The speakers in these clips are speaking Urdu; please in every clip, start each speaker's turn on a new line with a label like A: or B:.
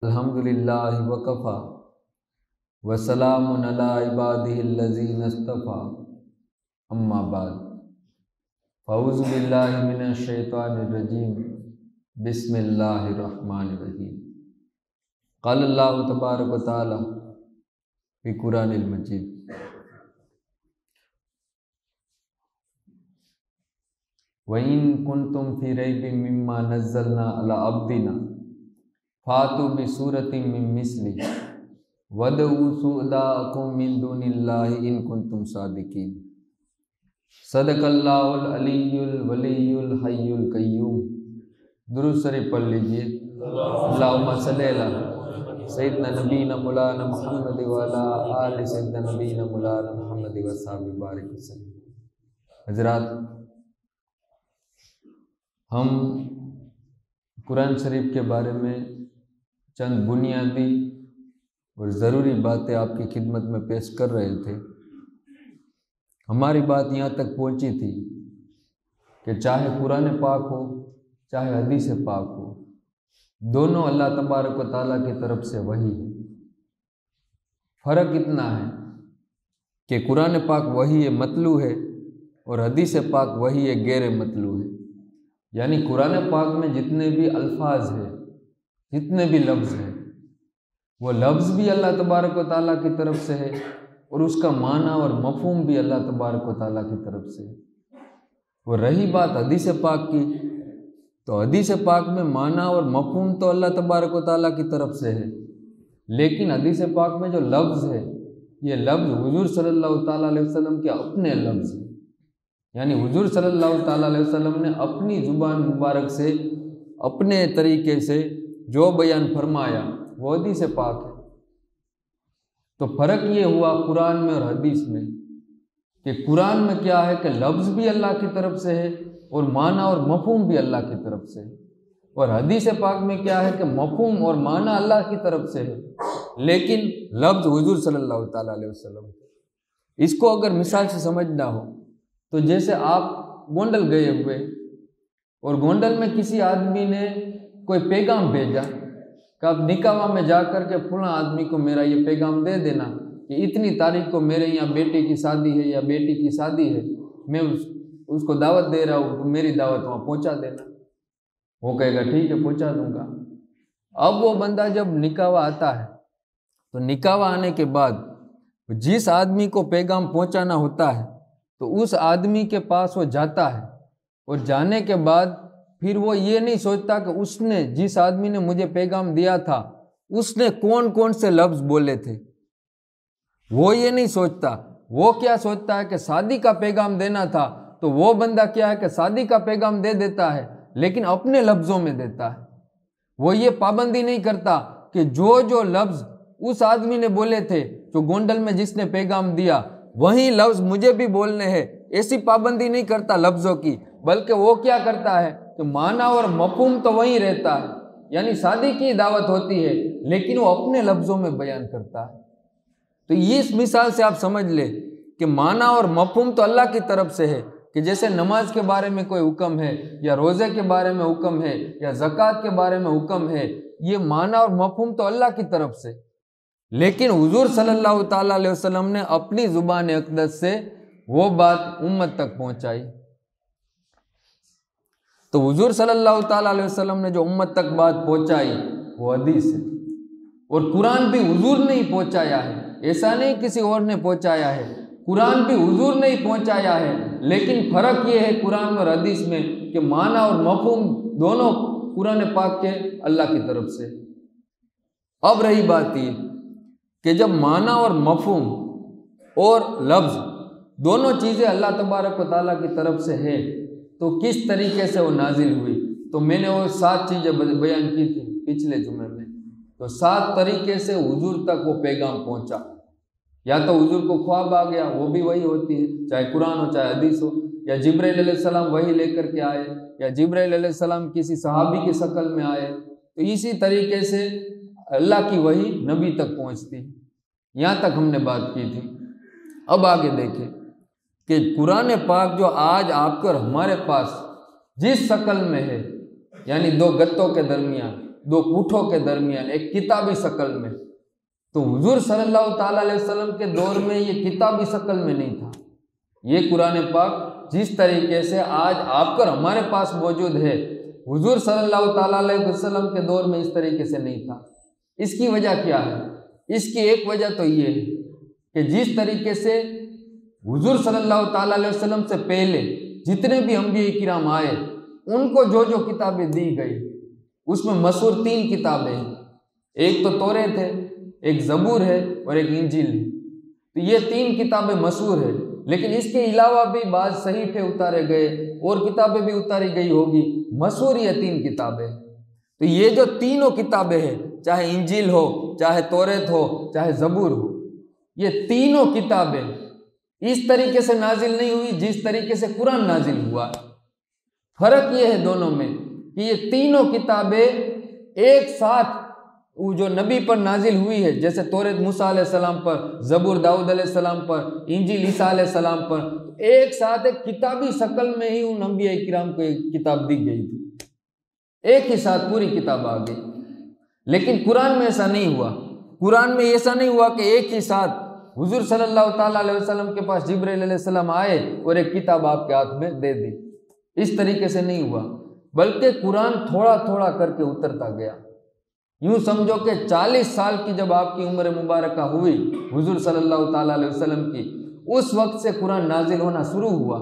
A: الحمدللہ وکفا وسلام علی عبادہ الذین اصطفا اما بعد اعوذ باللہ من الشیطان الرجیم بسم اللہ الرحمن الرحیم قال اللہ تبارک و تعالی فی قرآن المجید وَإِن كُنتُمْ فِي رَيْبٍ مِّمَّا نَزَّلْنَا عَلَىٰ عَبْدِنَا فَأْتُوا بِسُورَةٍ مِّن مِّثْلِهِ وَادْعُوا شُهَدَاءَكُم مِّن دُونِ اللَّهِ إِن كُنتُمْ صَادِقِينَ صدق اللہ العلی الولی الحی القیوم۔ درود شریف پڑھ لیجیے۔ اللہم صلی علی سیدنا نبینا مولانا محمد وعلی آل سیدنا نبینا مولانا محمد وصحبہ بارک وسلم۔ حضرات، ہم قرآن شریف کے بارے میں چند بنیادی اور ضروری باتیں آپ کی خدمت میں پیش کر رہے تھے۔ ہماری بات یہاں تک پہنچی تھی کہ چاہے قرآن پاک ہو چاہے حدیث پاک ہو، دونوں اللہ تبارک و تعالیٰ کی طرف سے وحی ہے۔ فرق اتنا ہے کہ قرآن پاک وحی مطلوع ہے اور حدیث پاک وحی غیر مطلوع ہے۔ یعنی قرآن پاک میں جتنے بھی الفاظ ہیں، جتنے بھی لفظ ہیں، وہ لفظ بھی اللہ تبارک و تعالیٰ کی طرف سے ہے اور اس کا معنی اور مفہوم بھی اللہ تبارک و تعالیٰ کی طرف سے ہے۔ اور رہی بات حدیث پاک کی، تو حدیث پاک میں معنی اور مفہوم تو اللہ تبارک و تعالیٰ کی طرف سے ہے، لیکن حدیث پاک میں جو لفظ ہے، یہ لفظ حضور صلی اللہ تعالیٰ علیہ وسلم کے اپنے لفظ ہیں۔ یعنی حضور صلی اللہ تعالیٰ علیہ وسلم نے اپنی زبان مبارک سے اپنے طریقے سے جو بیان فرمایا وہ حدیث پاک ہے۔ تو فرق یہ ہوا قرآن میں اور حدیث میں کہ قرآن میں کیا ہے کہ لفظ بھی اللہ کی طرف سے ہے اور معنی اور مفہوم بھی اللہ کی طرف سے ہے، اور حدیث پاک میں کیا ہے کہ مفہوم اور معنی اللہ کی طرف سے ہے لیکن لفظ حضور صلی اللہ تعالیٰ علیہ وسلم۔ اس کو اگر مثال سے سمجھنا ہو تو جیسے آپ گونڈل گئے ہوئے اور گونڈل میں کسی آدمی نے کوئی پیغام بھیجا کہ آپ نکاح میں جا کر کے فلاں آدمی کو میرا یہ پیغام دے دینا کہ اتنی تاریخ کو میرے یہاں بیٹے کی شادی ہے یا بیٹی کی شادی ہے، میں اس کو دعوت دے رہا ہوں، تو میری دعوت وہاں پہنچا دینا۔ وہ کہے گا ٹھیک ہے پہنچا دوں گا۔ اب وہ بندہ جب نکاح آتا ہے تو نکاح آنے کے بعد جس آدمی کو پیغام پہنچانا ہوتا ہے تو اس آدمی کے پاس وہ جاتا ہے، اور جانے کے بعد پھر وہ یہ نہیں سوچتا کہ اس نے جس آدمی نے مجھے پیغام دیا تھا اس نے کون کون سے لفظ بولے تھے، وہ یہ نہیں سوچتا۔ وہ کیا سوچتا ہے کہ شادی کا پیغام دینا تھا تو وہ بندہ کیا ہے کہ شادی کا پیغام دے دیتا ہے لیکن اپنے لفظوں میں دیتا ہے۔ وہ یہ پابندی نہیں کرتا کہ جو لفظ اس آدمی نے بولے تھے جو گونڈل میں جس نے پیغام دیا وہی لفظ مجھے بھی بولنے ہیں، ایسی پابندی نہیں کرتا لفظوں کی، بلکہ وہ کیا کرتا ہے کہ معنی اور مفہوم تو وہی رہتا ہے۔ یعنی شادی کی دعوت ہوتی ہے لیکن وہ اپنے لفظوں میں بیان کرتا ہے۔ تو اس مثال سے آپ سمجھ لیں کہ معنی اور مفہوم تو اللہ کی طرف سے ہے، کہ جیسے نماز کے بارے میں کوئی حکم ہے یا روزے کے بارے میں حکم ہے یا زکوٰۃ کے بارے میں حکم ہے، یہ معنی اور مفہوم تو اللہ کی طرف سے، لیکن حضور صلی اللہ تعالیٰ علیہ وسلم نے اپنی زبان اقدس سے وہ بات امت تک پہنچائی۔ تو حضور صلی اللہ تعالیٰ علیہ وسلم نے جو امت تک بات پہنچائی وہ حدیث ہے، اور قرآن بھی حضور نے ہی پہنچایا ہے، ایسا نہیں کسی اور نے پہنچایا ہے۔ قرآن بھی حضور نے ہی پہنچایا ہے، لیکن فرق یہ ہے قرآن اور حدیث میں کہ معنی اور مفہوم دونوں قرآن پاک کے اللہ کی طرف سے۔ اب رہی بات یہ کہ جب معنی اور مفہوم اور لفظ دونوں چیزیں اللہ تبارک و تعالیٰ کی طرف سے ہیں تو کس طریقے سے وہ نازل ہوئی، تو میں نے وہ 7 چیزیں بیان کی تھی پچھلے جمعے میں۔ تو 7 طریقے سے حضور تک وہ پیغام پہنچا۔ یا تو حضور کو خواب آ گیا، وہ بھی وہی ہوتی ہے، چاہے قرآن ہو چاہے حدیث ہو، یا جبرائیل علیہ السلام وہی لے کر کے آئے، یا جبرائیل علیہ السلام کسی صحابی کی شکل میں آئے۔ تو اسی طریقے سے اللہ کی وحی نبی تک پہنچتی۔ یہاں تک ہم نے بات کی تھی۔ اب آگے دیکھیں کہ قرآن پاک جو آج آپ کے اور ہمارے پاس جس شکل میں ہے، یعنی 2 گتوں کے درمیان دو کوٹھوں کے درمیان ایک کتابی شکل میں۔ تو حضور صلی اللہ تعالیٰ علیہ وسلم کے دور میں یہ کتابی شکل میں نہیں تھا۔ یہ قرآن پاک جس طریقے سے آج آپ کر ہمارے پاس موجود ہے، حضور صلی اللہ تعالیٰ علیہ وسلم کے دور میں اس طریقے سے نہیں تھا۔ اس کی وجہ کیا ہے؟ اس کی ایک وجہ تو یہ ہے کہ جس طریقے سے حضور صلی اللہ تعالیٰ علیہ وسلم سے پہلے جتنے بھی انبیاء کرام آئے، ان کو جو جو کتابیں دی گئی، اس میں مشہور 3 کتابیں ہیں۔ ایک تو توریت ہے، ایک زبور ہے اور ایک انجیل ہے۔ تو یہ 3 کتابیں مشہور ہیں، لیکن اس کے علاوہ بھی بعض صحیفے اتارے گئے اور کتابیں بھی اتاری گئی ہوگی۔ مشہور یہ 3 کتابیں۔ تو یہ جو تینوں کتابیں ہیں، چاہے انجیل ہو، چاہے توریت ہو، چاہے زبور ہو، یہ تینوں کتابیں اس طریقے سے نازل نہیں ہوئی جس طریقے سے قرآن نازل ہوا۔ فرق یہ ہے دونوں میں کہ یہ تینوں کتابیں ایک ساتھ جو نبی پر نازل ہوئی ہے، جیسے توریت موسیٰ علیہ السلام پر، زبور داؤد علیہ السلام پر، انجیل عیسیٰ علیہ السلام پر، ایک ساتھ ایک کتابی شکل میں ہی ان انبیاء کرام کو ایک کتاب دی گئی تھی، ایک ہی ساتھ پوری کتاب آ گئی۔ لیکن قرآن میں ایسا نہیں ہوا۔ قرآن میں ایسا نہیں ہوا کہ ایک ہی ساتھ حضور صلی اللہ تعالیٰ علیہ وسلم کے پاس جبرائیل علیہ السلام آئے اور ایک کتاب آپ کے ہاتھ میں دے دی۔ اس طریقے سے نہیں ہوا، بلکہ قرآن تھوڑا تھوڑا کر کے اترتا گیا۔ یوں سمجھو کہ 40 سال کی جب آپ کی عمر مبارکہ ہوئی حضور صلی اللہ تعالیٰ علیہ وسلم کی، اس وقت سے قرآن نازل ہونا شروع ہوا،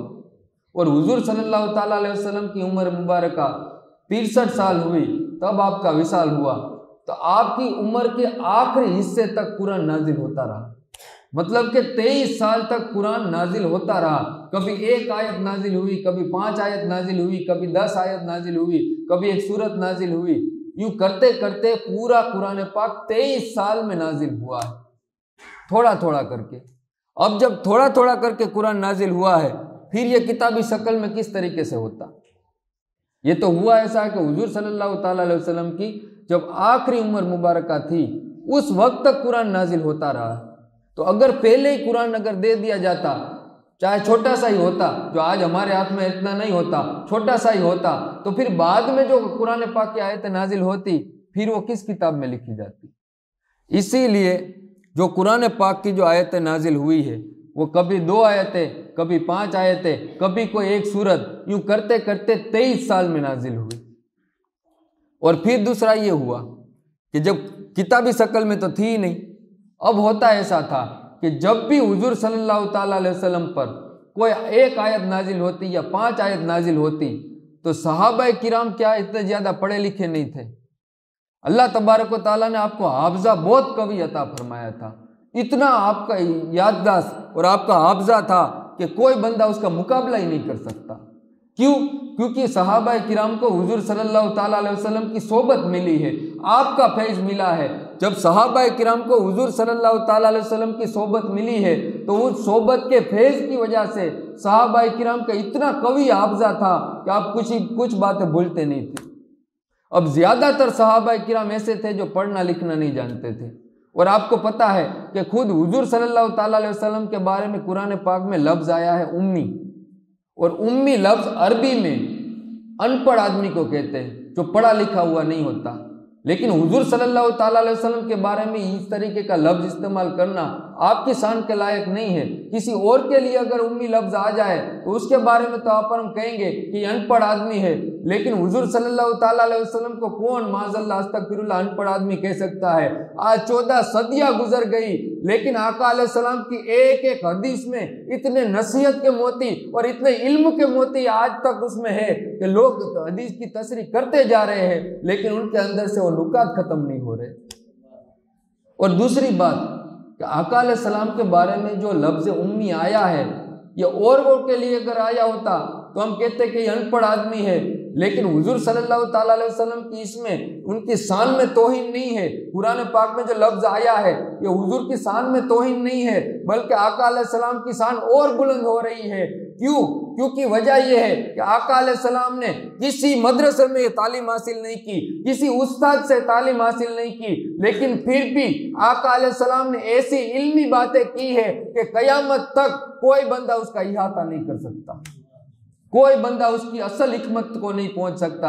A: اور حضور صلی اللہ تعالیٰ علیہ وسلم کی عمر مبارکہ 63 سال ہوئی تب آپ کا وصال ہوا۔ تو آپ کی عمر کے آخری حصے تک قرآن نازل ہوتا رہا، مطلب کہ 23 سال تک قرآن نازل ہوتا رہا۔ کبھی 1 آیت نازل ہوئی، کبھی 5 آیت نازل ہوئی، کبھی 10 آیت نازل ہوئی، کبھی 1 سورت نازل ہوئی۔ یوں کرتے کرتے پورا قرآن پاک 23 سال میں نازل ہوا ہے، تھوڑا تھوڑا کر کے۔ اب جب تھوڑا تھوڑا کر کے قرآن نازل ہوا ہے، پھر یہ کتابی شکل میں کس طریقے سے ہوتا؟ یہ تو ہوا ایسا کہ حضور صلی اللہ تعالیٰ علیہ وسلم کی جب آخری عمر مبارکہ تھی، اس وقت تک قرآن نازل ہوتا رہا۔ تو اگر پہلے ہی قرآن اگر دے دیا جاتا، چاہے چھوٹا سا ہی ہوتا، جو آج ہمارے ہاتھ میں اتنا نہیں ہوتا، چھوٹا سا ہی ہوتا، تو پھر بعد میں جو قرآن پاک کی آیتیں نازل ہوتی، پھر وہ کس کتاب میں لکھی جاتی؟ اسی لیے جو قرآن پاک کی جو آیتیں نازل ہوئی ہے، وہ کبھی 2 آیتیں، کبھی 5 آیتیں، کبھی کوئی 1 سورت، یوں کرتے کرتے 23 سال میں نازل ہوئی۔ اور پھر دوسرا یہ ہوا کہ جب کتابی شکل میں تو تھی ہی نہیں، اب ہوتا ایسا تھا کہ جب بھی حضور صلی اللہ تعالیٰ علیہ وسلم پر کوئی 1 آیت نازل ہوتی یا 5 آیت نازل ہوتی، تو صحابہ کرام کیا اتنے زیادہ پڑھے لکھے نہیں تھے۔ اللہ تبارک و تعالیٰ نے آپ کو حافظہ بہت قوی عطا فرمایا تھا، اتنا آپ کا یادداشت اور آپ کا حافظہ تھا کہ کوئی بندہ اس کا مقابلہ ہی نہیں کر سکتا۔ کیوں؟ کیونکہ صحابہ کرام کو حضور صلی اللہ تعالیٰ علیہ وسلم کی صحبت ملی ہے، آپ کا فیض ملا ہے۔ جب صحابہ کرام کو حضور صلی اللہ تعالیٰ علیہ وسلم کی صحبت ملی ہے، تو اس صحبت کے فیض کی وجہ سے صحابہ کرام کا اتنا قوی حافظہ تھا کہ آپ کچھ باتیں بھولتے نہیں تھے۔ اب زیادہ تر صحابہ کرام ایسے تھے جو پڑھنا لکھنا نہیں جانتے تھے، اور آپ کو پتہ ہے کہ خود حضور صلی اللہ تعالیٰ علیہ وسلم کے بارے میں قرآن پاک میں لفظ آیا ہے امی، اور امی لفظ عربی میں ان پڑھ آدمی کو کہتے ہیں، جو پڑھا لکھا ہوا نہیں ہوتا۔ لیکن حضور صلی اللہ تعالیٰ علیہ وسلم کے بارے میں اس طریقے کا لفظ استعمال کرنا آپ کی شان کے لائق نہیں ہے۔ کسی اور کے لیے اگر امی لفظ آ جائے تو اس کے بارے میں تو آپ پر ہم کہیں گے کہ یہ ان پڑھ آدمی ہے، لیکن حضور صلی اللہ تعالیٰ علیہ وسلم کو کون معاذ اللہ استغفر اللہ ان پڑھ آدمی کہہ سکتا ہے؟ آج 14 صدیاں گزر گئی، لیکن آقا علیہ السلام کی ایک ایک حدیث میں اتنے نصیحت کے موتی اور اتنے علم کے موتی آج تک اس میں ہے کہ لوگ حدیث کی تصریح کرتے جا رہے ہیں، لیکن ان کے اندر سے وہ نکات ختم نہیں ہو رہے۔ اور دوسری بات کہ آقا علیہ السلام کے بارے میں جو لفظ امی آیا ہے، یہ اور کے لیے اگر آیا ہوتا تو ہم کہتے کہ یہ ان پڑھ آدمی ہے، لیکن حضور صلی اللہ تعالیٰ علیہ وسلم کی اس میں ان کی شان میں توہین نہیں ہے۔ قرآن پاک میں جو لفظ آیا ہے یہ حضور کی شان میں توہین نہیں ہے، بلکہ آقا علیہ السلام کی شان اور بلند ہو رہی ہے۔ کیوں؟ کیونکہ وجہ یہ ہے کہ آقا علیہ السلام نے کسی مدرسے میں تعلیم حاصل نہیں کی، کسی استاد سے تعلیم حاصل نہیں کی، لیکن پھر بھی آقا علیہ السلام نے ایسی علمی باتیں کی ہے کہ قیامت تک کوئی بندہ اس کا احاطہ نہیں کر سکتا۔ کوئی بندہ اس کی اصل حکمت کو نہیں پہنچ سکتا۔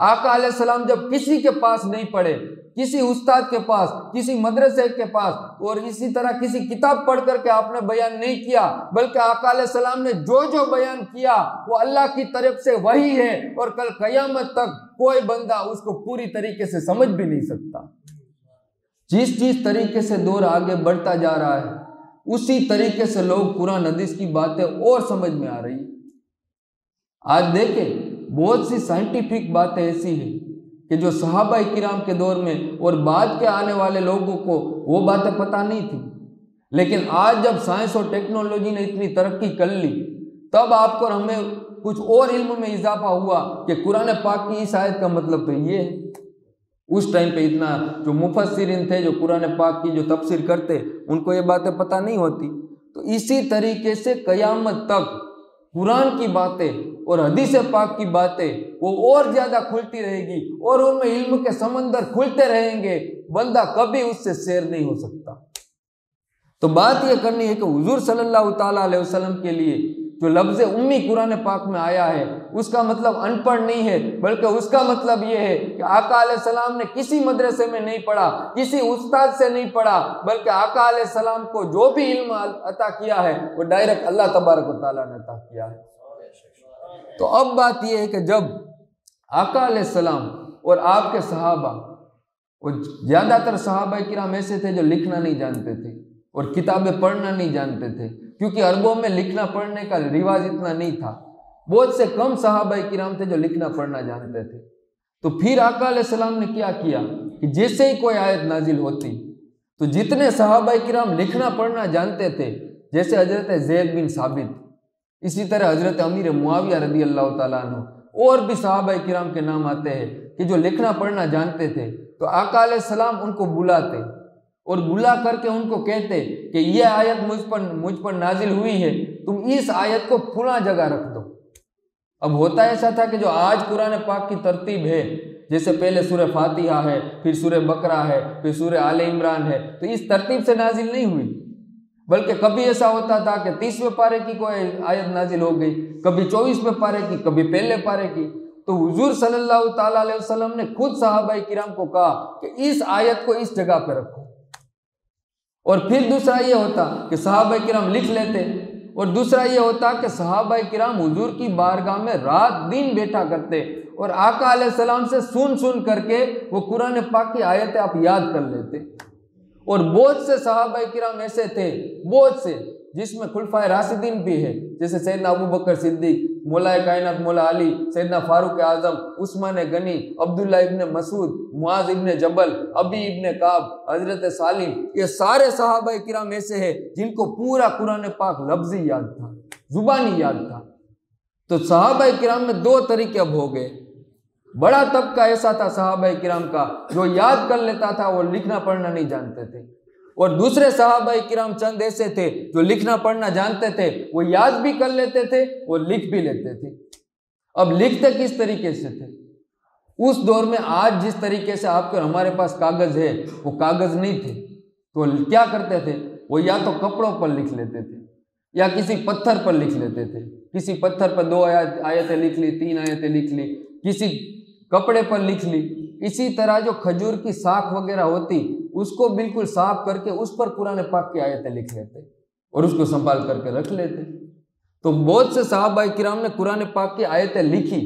A: آقا علیہ السلام جب کسی کے پاس نہیں پڑھے، کسی استاد کے پاس، کسی مدرسے کے پاس، اور اسی طرح کسی کتاب پڑھ کر کے آپ نے بیان نہیں کیا، بلکہ آقا علیہ السلام نے جو جو بیان کیا وہ اللہ کی طرف سے وہی ہے، اور کل قیامت تک کوئی بندہ اس کو پوری طریقے سے سمجھ بھی نہیں سکتا۔ جس طریقے سے دور آگے بڑھتا جا رہا ہے اسی طریقے سے لوگ قرآن حدیث کی باتیں اور سمجھ میں آ رہی ہیں۔ آج دیکھیں بہت سی سائنٹیفک باتیں ایسی ہیں کہ جو صحابہ کرام کے دور میں اور بعد کے آنے والے لوگوں کو وہ باتیں پتہ نہیں تھی، لیکن آج جب سائنس اور ٹیکنالوجی نے اتنی ترقی کر لی تب آپ کو اور ہمیں کچھ اور علم میں اضافہ ہوا کہ قرآن پاک کی اس آیت کا مطلب تو یہ ہے۔ اس ٹائم پہ اتنا جو مفسرین تھے جو قرآن پاک کی جو تفسیر کرتے ان کو یہ باتیں پتہ نہیں ہوتی۔ تو اسی طریقے سے قیامت تک قرآن کی باتیں اور حدیث پاک کی باتیں وہ اور زیادہ کھلتی رہے گی، اور ان میں علم کے سمندر کھلتے رہیں گے، بندہ کبھی اس سے سیر نہیں ہو سکتا۔ تو بات یہ کرنی ہے کہ حضور صلی اللہ تعالیٰ علیہ وسلم کے لیے جو لفظ امی قرآن پاک میں آیا ہے اس کا مطلب ان پڑھ نہیں ہے، بلکہ اس کا مطلب یہ ہے کہ آقا علیہ السلام نے کسی مدرسے میں نہیں پڑھا، کسی استاد سے نہیں پڑھا، بلکہ آقا علیہ السلام کو جو بھی علم عطا کیا ہے وہ ڈائریکٹ اللہ تبارک و تعالیٰ نے عطا کیا ہے۔ تو اب بات یہ ہے کہ جب آقا علیہ السلام اور آپ کے صحابہ، اور زیادہ تر صحابہ کرام ایسے تھے جو لکھنا نہیں جانتے تھے اور کتابیں پڑھنا نہیں جانتے تھے، کیونکہ عربوں میں لکھنا پڑھنے کا رواج اتنا نہیں تھا، بہت سے کم صحابہ کرام تھے جو لکھنا پڑھنا جانتے تھے۔ تو پھر آقا علیہ السلام نے کیا کیا کہ جیسے ہی کوئی آیت نازل ہوتی تو جتنے صحابہ کرام لکھنا پڑھنا جانتے تھے، جیسے حضرت زید بن ثابت، اسی طرح حضرت امیر معاویہ رضی اللہ تعالیٰ عنہ، اور بھی صحابہ کرام کے نام آتے ہیں کہ جو لکھنا پڑھنا جانتے تھے، تو آقا علیہ السلام ان کو بلاتے اور بلا کر کے ان کو کہتے کہ یہ آیت مجھ پر نازل ہوئی ہے، تم اس آیت کو فلاں جگہ رکھ دو۔ اب ہوتا ایسا تھا کہ جو آج قرآن پاک کی ترتیب ہے، جیسے پہلے سورہ فاتحہ ہے، پھر سورہ بقرہ ہے، پھر سورہ آل عمران ہے، تو اس ترتیب سے نازل نہیں ہوئی، بلکہ کبھی ایسا ہوتا تھا کہ 30ویں پارے کی کوئی آیت نازل ہو گئی، کبھی 24ویں پارے کی، کبھی پہلے پارے کی۔ تو حضور صلی اللہ تعالیٰ علیہ وسلم نے خود صحابہ کرام کو کہا کہ اس آیت کو اس جگہ پہ رکھو، اور پھر دوسرا یہ ہوتا کہ صحابہ کرام لکھ لیتے، اور دوسرا یہ ہوتا کہ صحابہ کرام حضور کی بارگاہ میں رات دن بیٹھا کرتے اور آقا علیہ السلام سے سن کر کے وہ قرآن پاک کی آیتیں آپ یاد کر لیتے۔ اور بہت سے صحابہ کرام ایسے تھے، بہت سے، جس میں خلفائے راشدین بھی ہے، جیسے سیدنا ابو بکر صدیق، مولا کائنات مولا علی، سیدنا فاروق اعظم، عثمان غنی، عبداللہ ابن مسعود، معاذ ابن جبل، ابی ابن کعب، حضرت سالم، یہ سارے صحابہ کرام ایسے ہیں جن کو پورا قرآن پاک لفظی یاد تھا، زبانی یاد تھا۔ تو صحابہ کرام میں دو طریقے اب ہو گئے۔ بڑا طبقہ ایسا تھا صحابہ کرام کا جو یاد کر لیتا تھا، وہ لکھنا پڑھنا نہیں جانتے تھے، اور دوسرے صحابہ کرام چند ایسے تھے جو لکھنا پڑھنا جانتے تھے، وہ یاد بھی کر لیتے تھے اور لکھ بھی لیتے تھے۔ اب لکھتے کس طریقے سے تھے؟ اس دور میں آج جس طریقے سے آپ کے ہمارے پاس کاغذ ہے وہ کاغذ نہیں تھے، تو کیا کرتے تھے؟ وہ یا تو کپڑوں پر لکھ لیتے تھے یا کسی پتھر پر لکھ لیتے تھے، کسی پتھر پر 2 آیتیں لکھ لی، 3 آیتیں لکھ لی، کسی کپڑے پر لکھ لی۔ اسی طرح جو کھجور کی ساکھ وغیرہ ہوتی اس کو بالکل صاف کر کے اس پر قرآن پاک کی آیتیں لکھ لیتے اور اس کو سنبھال کر کے رکھ لیتے۔ تو بہت سے صحابہ کرام نے قرآن پاک کی آیتیں لکھی،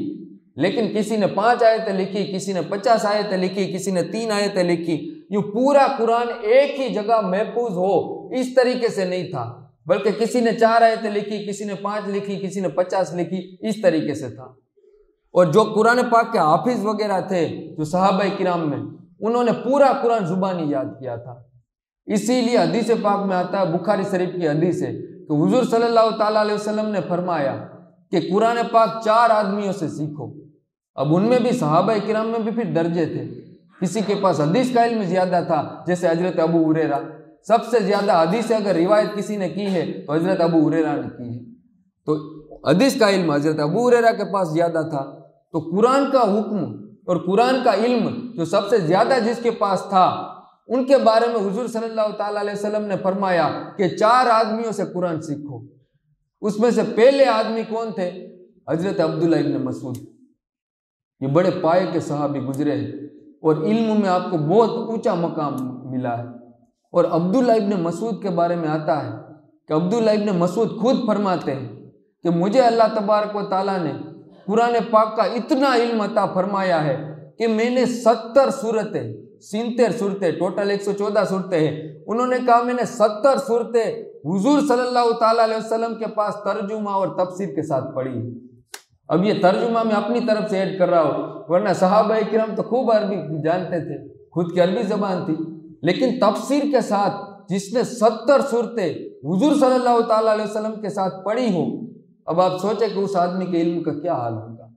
A: لیکن کسی نے 5 آیتیں لکھی، کسی نے 50 آیتیں لکھی، کسی نے 3 آیتیں لکھی۔ یوں پورا قرآن ایک ہی جگہ محفوظ ہو اس طریقے سے نہیں تھا، بلکہ کسی نے 4 آیتیں لکھی، کسی نے 5 لکھی، کسی نے 50 لکھی، اس طریقے سے تھا۔ اور جو قرآن پاک کے حافظ وغیرہ تھے جو صحابہ کرام میں، انہوں نے پورا قرآن زبانی یاد کیا تھا۔ اسی لیے حدیث پاک میں آتا ہے، بخاری شریف کی حدیث ہے کہ حضور صلی اللہ تعالیٰ علیہ وسلم نے فرمایا کہ قرآن پاک 4 آدمیوں سے سیکھو۔ اب ان میں بھی صحابہ کرام میں بھی پھر درجے تھے، کسی کے پاس حدیث کا علم زیادہ تھا، جیسے حضرت ابو ہریرہ، سب سے زیادہ حدیث اگر روایت کسی نے کی ہے تو حضرت ابو ہریرہ نے کی ہے، تو حدیث کا علم حضرت ابو ہریرہ کے پاس زیادہ تھا۔ تو قرآن کا حکم اور قرآن کا علم جو سب سے زیادہ جس کے پاس تھا، ان کے بارے میں حضور صلی اللہ تعالیٰ علیہ وسلم نے فرمایا کہ 4 آدمیوں سے قرآن سیکھو۔ اس میں سے پہلے آدمی کون تھے؟ حضرت عبداللہ ابن مسعود، یہ بڑے پائے کے صحابی گزرے ہیں اور علم میں آپ کو بہت اونچا مقام ملا ہے۔ اور عبداللہ ابن مسعود کے بارے میں آتا ہے کہ عبداللہ ابن مسعود خود فرماتے ہیں کہ مجھے اللہ تبارک و تعالیٰ نے قرآن پاک کا اتنا علم عطا فرمایا ہے کہ میں نے 70 صورتیں، 73 صورتیں، ٹوٹل 114 صورتیں ہیں، انہوں نے کہا میں نے 70 صورتیں حضور صلی اللہ تعالیٰ علیہ وسلم کے پاس ترجمہ اور تفسیر کے ساتھ پڑھی۔ اب یہ ترجمہ میں اپنی طرف سے ایڈ کر رہا ہوں، ورنہ صحابہ کرام تو خوب عربی جانتے تھے، خود کی عربی زبان تھی، لیکن تفسیر کے ساتھ جس نے 70 صورتیں حضور صلی اللہ تعالیٰ علیہ وسلم کے ساتھ پڑھی ہو، اب آپ سوچیں کہ اس آدمی کے علم کا کیا حال ہوگا۔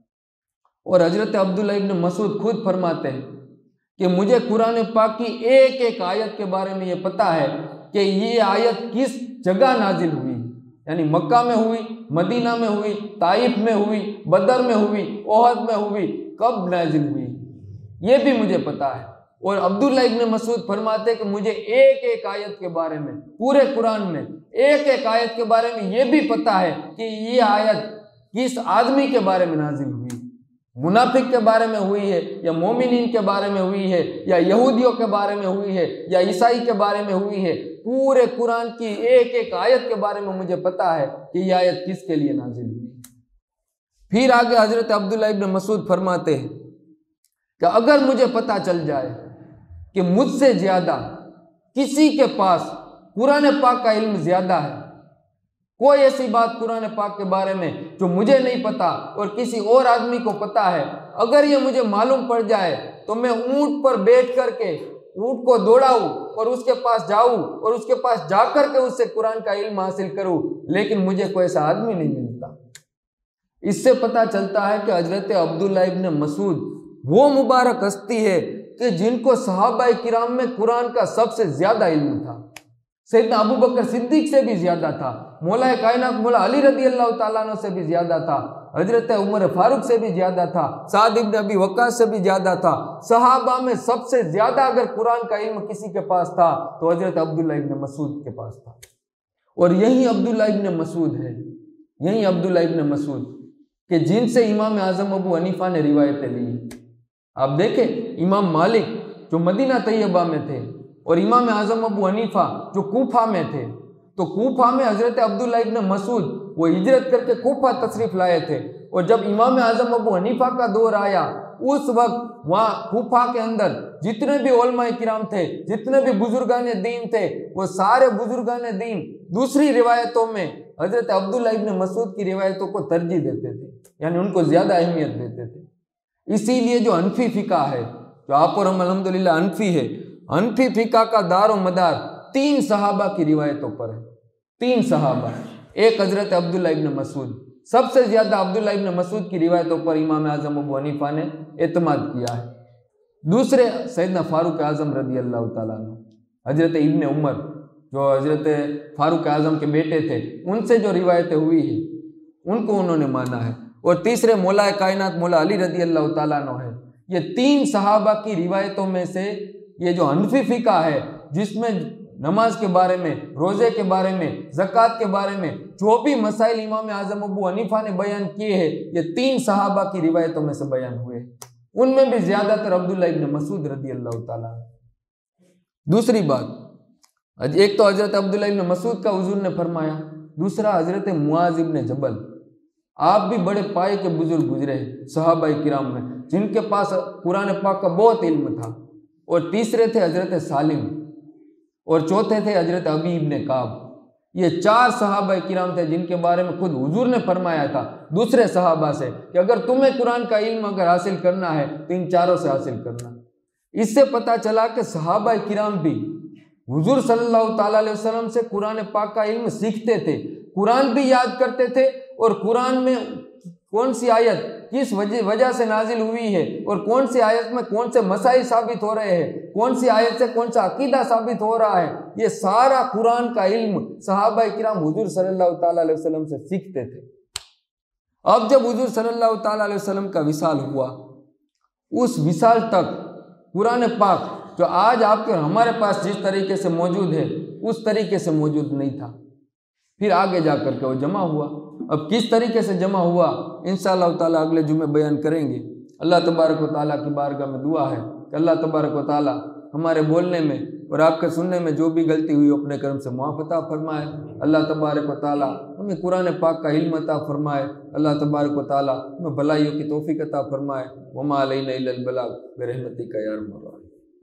A: اور حضرت عبداللہ ابن مسعود خود فرماتے ہیں کہ مجھے قرآن پاک کی ایک ایک آیت کے بارے میں یہ پتہ ہے کہ یہ آیت کس جگہ نازل ہوئی، یعنی مکہ میں ہوئی، مدینہ میں ہوئی، طائف میں ہوئی، بدر میں ہوئی، احد میں ہوئی، کب نازل ہوئی، یہ بھی مجھے پتہ ہے۔ اور عبداللہ ابن مسعود فرماتے کہ مجھے ایک ایک آیت کے بارے میں، پورے قرآن میں ایک ایک آیت کے بارے میں یہ بھی پتہ ہے کہ یہ آیت کس آدمی کے بارے میں نازل ہوئی، منافق کے بارے میں ہوئی ہے یا مومنین کے بارے میں ہوئی ہے یا یہودیوں کے بارے میں ہوئی ہے یا عیسائی کے بارے میں ہوئی ہے، پورے قرآن کی ایک ایک آیت کے بارے میں مجھے پتہ ہے کہ یہ آیت کس کے لیے نازل ہوئی۔ پھر آگے حضرت عبداللہ ابن مسعود فرماتے ہیں کہ اگر مجھے پتہ چل جائے کہ مجھ سے زیادہ کسی کے پاس قرآن پاک کا علم زیادہ ہے، کوئی ایسی بات قرآن پاک کے بارے میں جو مجھے نہیں پتا اور کسی اور آدمی کو پتا ہے، اگر یہ مجھے معلوم پڑ جائے تو میں اونٹ پر بیٹھ کر کے اونٹ کو دوڑاؤں اور اس کے پاس جاؤں اور اس کے پاس جا کر کے اس سے قرآن کا علم حاصل کروں، لیکن مجھے کوئی ایسا آدمی نہیں ملتا۔ اس سے پتہ چلتا ہے کہ حضرت عبداللہ ابن مسعود وہ مبارک ہستی ہے کہ جن کو صحابہ کرام میں قرآن کا سب سے زیادہ علم تھا، سیدنا ابو بکر صدیق سے بھی زیادہ تھا، مولا کائنات مولا علی رضی اللہ تعالیٰ عنہ سے بھی زیادہ تھا، حضرت عمر فاروق سے بھی زیادہ تھا، سعد بن ابی وقاص سے بھی زیادہ تھا۔ صحابہ میں سب سے زیادہ اگر قرآن کا علم کسی کے پاس تھا تو حضرت عبداللہ ابن مسعود کے پاس تھا۔ اور یہی عبداللہ ابن مسعود ہے، یہی عبداللہ ابن مسعود کہ جن سے امام اعظم ابو حنیفہ نے روایتیں لی۔ آپ دیکھیں امام مالک جو مدینہ طیبہ میں تھے اور امام اعظم ابو حنیفہ جو کوفہ میں تھے، تو کوفہ میں حضرت عبداللہ ابن مسعود وہ ہجرت کر کے کوفہ تشریف لائے تھے، اور جب امام اعظم ابو حنیفہ کا دور آیا اس وقت وہاں کوفہ کے اندر جتنے بھی علماء کرام تھے، جتنے بھی بزرگان دین تھے، وہ سارے بزرگان دین دوسری روایتوں میں حضرت عبداللہ ابن مسعود کی روایتوں کو ترجیح دیتے تھے، یعنی ان کو زیادہ اہمیت دیتے تھے۔ اسی لیے جو حنفی فقہ ہے، جو آپ اور ہم الحمدللہ حنفی ہے، حنفی فقہ کا دار و مدار 3 صحابہ کی روایتوں پر ہے۔ 3 صحابہ، ایک حضرت عبداللہ ابن مسعود، سب سے زیادہ عبداللہ ابن مسعود کی روایتوں پر امام اعظم ابو حنیفہ نے اعتماد کیا ہے۔ دوسرے سیدنا فاروق اعظم رضی اللہ تعالیٰ عنہ، حضرت ابن عمر جو حضرت فاروق اعظم کے بیٹے تھے، ان سے جو روایتیں ہوئی ہیں ان کو انہوں نے مانا ہے۔ اور تیسرے مولا کائنات مولا علی رضی اللہ تعالیٰ عنہ ہے۔ یہ 3 صحابہ کی روایتوں میں سے یہ جو حنفی فقہ ہے، جس میں نماز کے بارے میں، روزے کے بارے میں، زکوٰۃ کے بارے میں جو بھی مسائل امام اعظم ابو حنیفہ نے بیان کیے ہیں، یہ 3 صحابہ کی روایتوں میں سے بیان ہوئے، ان میں بھی زیادہ تر عبداللہ ابن مسعود رضی اللہ تعالیٰ عنہ۔ دوسری بات، ایک تو حضرت عبداللہ ابن مسعود کا حضور نے فرمایا، دوسرا حضرت معاذ ابن جبل، آپ بھی بڑے پائے کے بزرگ گزرے صحابہ کرام میں جن کے پاس قرآن پاک کا بہت علم تھا، اور تیسرے تھے حضرت سالم، اور چوتھے تھے حضرت ابی ابن کعب۔ یہ 4 صحابہ کرام تھے جن کے بارے میں خود حضور نے فرمایا تھا دوسرے صحابہ سے کہ اگر تمہیں قرآن کا علم اگر حاصل کرنا ہے تو ان 4 سے حاصل کرنا۔ اس سے پتہ چلا کہ صحابہ کرام بھی حضور صلی اللہ تعالیٰ علیہ وسلم سے قرآن پاک کا علم سیکھتے تھے، قرآن بھی یاد کرتے تھے، اور قرآن میں کون سی آیت کس وجہ سے نازل ہوئی ہے اور کون سی آیت میں کون سے مسائل ثابت ہو رہے ہیں، کون سی آیت سے کون سا عقیدہ ثابت ہو رہا ہے، یہ سارا قرآن کا علم صحابہ کرام حضور صلی اللہ تعالیٰ علیہ وسلم سے سیکھتے تھے۔ اب جب حضور صلی اللہ تعالیٰ علیہ وسلم کا وصال ہوا، اس وصال تک قرآن پاک جو آج آپ کے اور ہمارے پاس جس طریقے سے موجود ہے اس طریقے سے موجود نہیں تھا۔ پھر آگے جا کر کے وہ جمع ہوا۔ اب کس طریقے سے جمع ہوا انشاءاللہ تعالیٰ اگلے جمعے بیان کریں گے۔ اللہ تبارک و تعالیٰ کی بارگاہ میں دعا ہے کہ اللہ تبارک و تعالیٰ ہمارے بولنے میں اور آپ کے سننے میں جو بھی غلطی ہوئی اپنے کرم سے معاف عطا فرمائے۔ اللہ تبارک و تعالیٰ ہمیں قرآن پاک کا علم عطا فرمائے۔ اللہ تبارک و تعالیٰ ہمیں بھلائیوں کی توفیق عطا فرمائے۔ وما علینا الا البلاغ برحمتک یا ارحم الراحمین۔